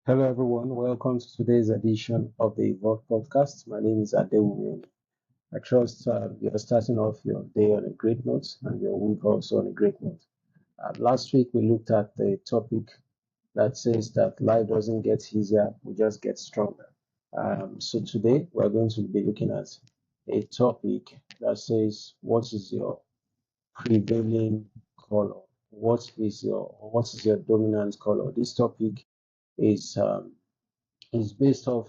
Hello, everyone. Welcome to today's edition of the E-volve podcast. My name is Adewumi. I trust you're starting off your day on a great note and your week also on a great note. Last week, we looked at the topic that says that life doesn't get easier, we just get stronger. So today, we're going to be looking at a topic that says, what is your prevailing color? What is your dominant color? This topic is based off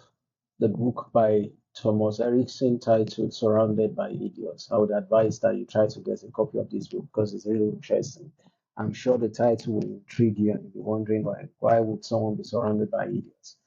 the book by Thomas Erikson titled Surrounded by Idiots. I would advise that you try to get a copy of this book because it's really interesting. I'm sure the title will intrigue you and you'll be wondering why would someone be surrounded by idiots?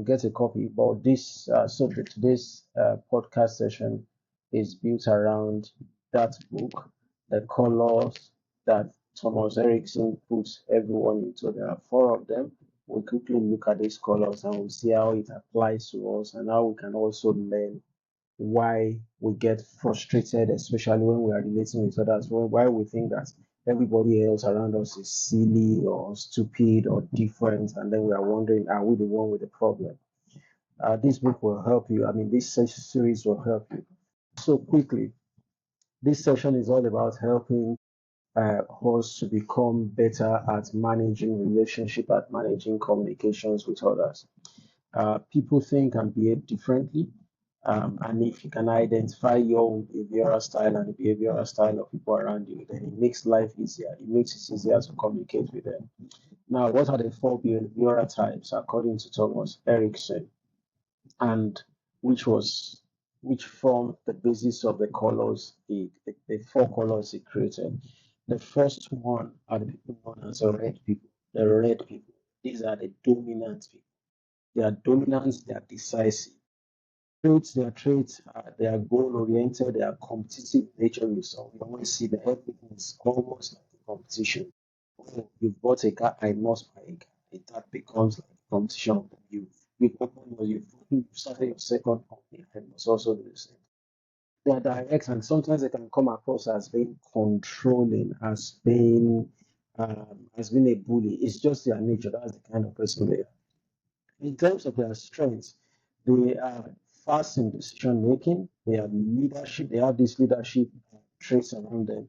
Get a copy. But today's podcast session is built around that book, the colors that Thomas Erikson puts everyone into. There are four of them. We'll quickly look at these colors and we'll see how it applies to us and how we can also learn why we get frustrated, especially when we are relating with others, why we think that everybody else around us is silly or stupid or different, and then we are wondering, are we the one with the problem? This book will help you. I mean, this series will help you. So quickly, this session is all about helping us to become better at managing relationship, at managing communications with others. People think and behave differently. And if you can identify your own behavioral style and the behavioral style of people around you, then it makes life easier. It makes it easier to communicate with them. Now, what are the four behavioral types according to Thomas Erikson, and which was which formed the basis of the colors, the four colors he created? The first one are the people known as the red people. The red people. These are the dominant people. They are dominant, they are decisive. Traits, they are goal oriented, they are competitive in nature. So you always see that everything is almost like a competition. Oh, you've bought a car, I must buy a car. That becomes like a competition. You've opened or you've started your second company, I must also do the same. They are direct and sometimes they can come across as being controlling, as being a bully. It's just their nature. That's the kind of person they are. In terms of their strengths, they are fast in decision making. They have leadership. They have these leadership traits around them.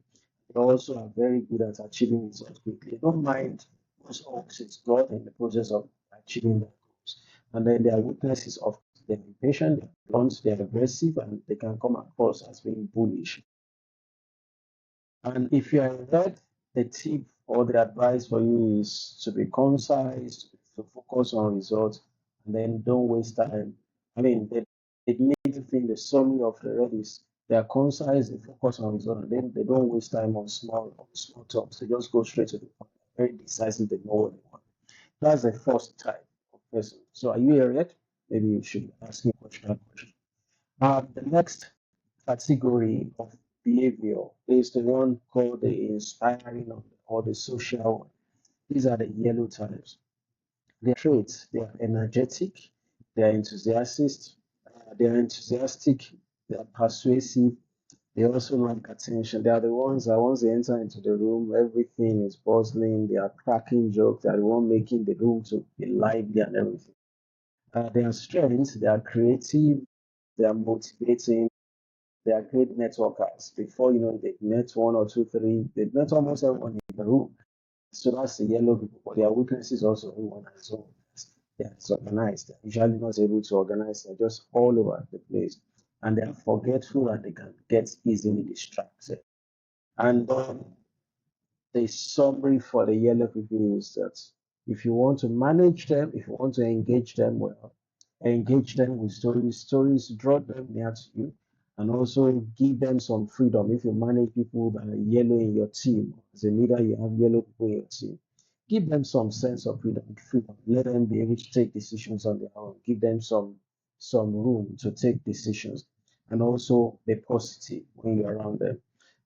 They also are very good at achieving results quickly. They don't mind most always it's God in the process of achieving their goals. And then their weaknesses of they're impatient, they're blunt, they're aggressive, and they can come across as being bullish. And if you are in red, the tip or the advice for you is to be concise, to focus on results, and then don't waste time. I mean, the main thing, the summary of the red is they are concise, they focus on results, and then they don't waste time on small talks. They just go straight to the point. Very decisive, they know what they want. That's the first type of person. So are you a red? Maybe you should ask me a question. The next category of behavior is the one called the inspiring or the social one. These are the yellow types. Their traits, they are energetic, they are enthusiastic, they are persuasive, they also like attention. They are the ones that once they enter into the room, everything is bustling, they are cracking jokes, they are the one making the room to be lively and everything. Their strengths, they are creative, they are motivating, they are great networkers. Before you know it, they've met one or two, three, they've met almost everyone in the room. So that's the yellow people. But their weaknesses also everyone has own. They are disorganized. They're usually not able to organize. They're just all over the place. And they are forgetful and they can get easily distracted. And the summary for the yellow people is that if you want to manage them, if you want to engage them well, engage them with stories, draw them near to you, and also give them some freedom. If you manage people that are yellow in your team, as a leader, you have yellow people in your team. Give them some sense of freedom. Let them be able to take decisions on their own. Give them some room to take decisions, and also be positive when you're around them.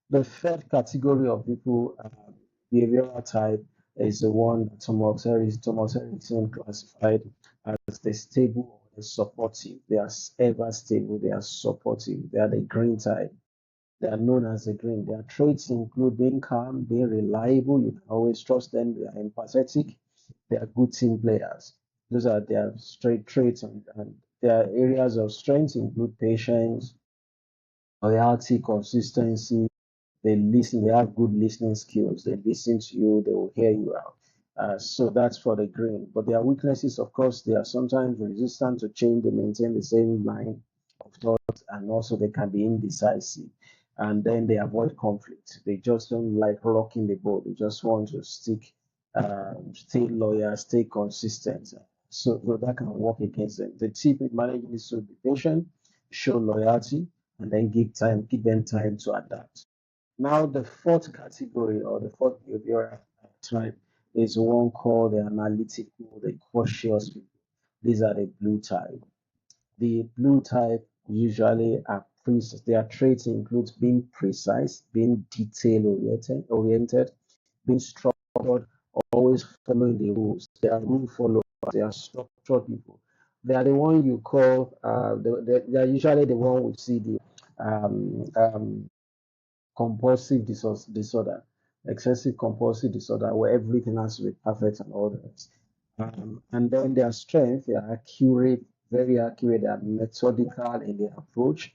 The third category of people, behavioral type, is the one that Thomas Erikson classified as the stable or the supportive. They are ever stable, they are supportive, they are the green type. They are known as the green. Their traits include being calm, being reliable, you can always trust them, they are empathetic, they are good team players. Those are their straight traits, and their areas of strength include patience, loyalty, consistency. They listen, they have good listening skills. They listen to you, they will hear you out. So that's for the green. But their weaknesses, of course, they are sometimes resistant to change. They maintain the same line of thought, and also they can be indecisive. And then they avoid conflict. They just don't like rocking the boat. They just want to stay loyal, stay consistent. So that can work against them. The tip in managing is to be patient, show loyalty, and then give them time to adapt. Now, the fourth category or the fourth behavioral type is one called the analytical, the cautious people. These are the blue type. The blue type usually are their traits include being precise, being detail oriented, being structured, always following the rules. They are rule followers, they are structured people. They are the one you call, they are usually the one we see the um, um, compulsive disorder, excessive compulsive disorder, where everything has to be perfect and all that. And then their strength, they are accurate, very accurate, they are methodical in their approach,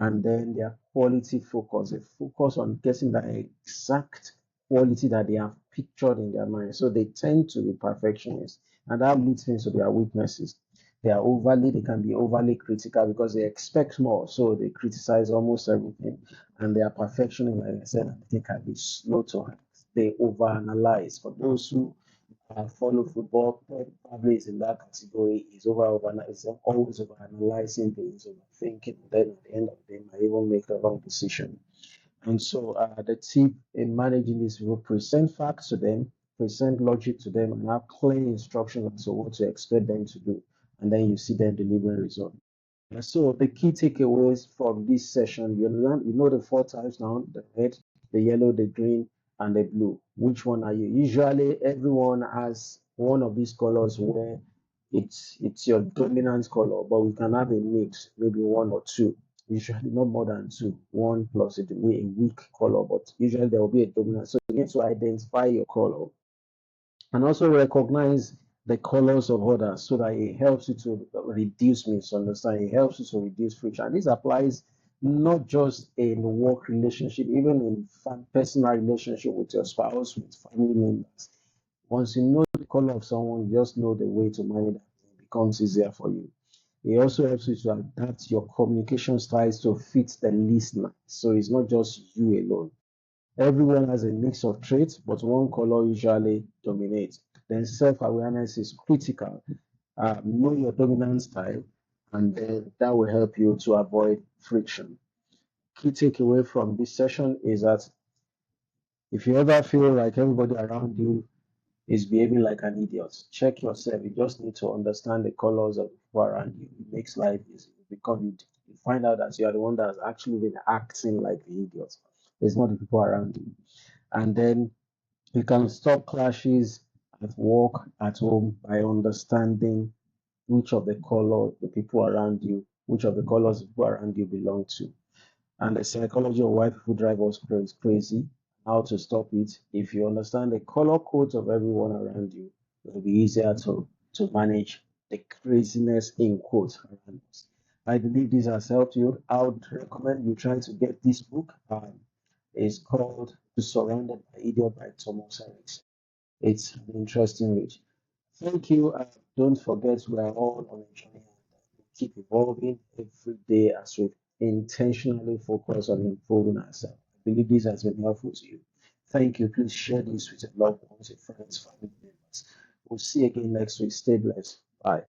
and then their quality focus. They focus on getting the exact quality that they have pictured in their mind. So they tend to be perfectionists, and that leads into their weaknesses. They can be overly critical because they expect more, so they criticize almost everything, and they are perfectionists, like I said, they can be slow to act. They overanalyze. For those who follow football, probably is in that category, is always overanalyzing things, overthinking, and then at the end of the day, might even make a wrong decision. And so the tip in managing this will present facts to them, present logic to them, and have clear instructions as to what to expect them to do. And then you see them delivering results. So the key takeaways from this session, you know the four types now: the red, the yellow, the green, and the blue. Which one are you? Usually everyone has one of these colors where it's your dominant color, but we can have a mix, maybe one or two. Usually not more than two, one plus a weak color, but usually there will be a dominant. So you need to identify your color and also recognize the colors of others so that it helps you to reduce misunderstanding, it helps you to reduce friction. And this applies not just in work relationship, even in personal relationship with your spouse, with family members. Once you know the color of someone, you just know the way to manage that. It becomes easier for you. It also helps you to adapt your communication styles to fit the listener. So it's not just you alone. Everyone has a mix of traits, but one color usually dominates. Then self-awareness is critical. Know your dominant style, and then that will help you to avoid friction. Key takeaway from this session is that if you ever feel like everybody around you is behaving like an idiot, check yourself. You just need to understand the colors of the people around you. It makes life easy because you find out that you are the one that's actually been acting like the idiot. It's not the people around you. And then you can stop clashes at work, at home by understanding which of the colors the people around you belong to. And the psychology of why people drive us crazy, how to stop it. If you understand the color codes of everyone around you, it will be easier to manage the craziness in quotes around us. I believe this has helped you. I would recommend you try to get this book. It's called "To Surrounded by Idiot" by Thomas Erikson. It's an interesting read. Thank you. Don't forget, we are all on a journey and we keep evolving every day as we intentionally focus on improving ourselves. I believe this has been helpful to you. Thank you. Please share this with your loved ones, your friends, family members. We'll see you again next week. Stay blessed. Bye.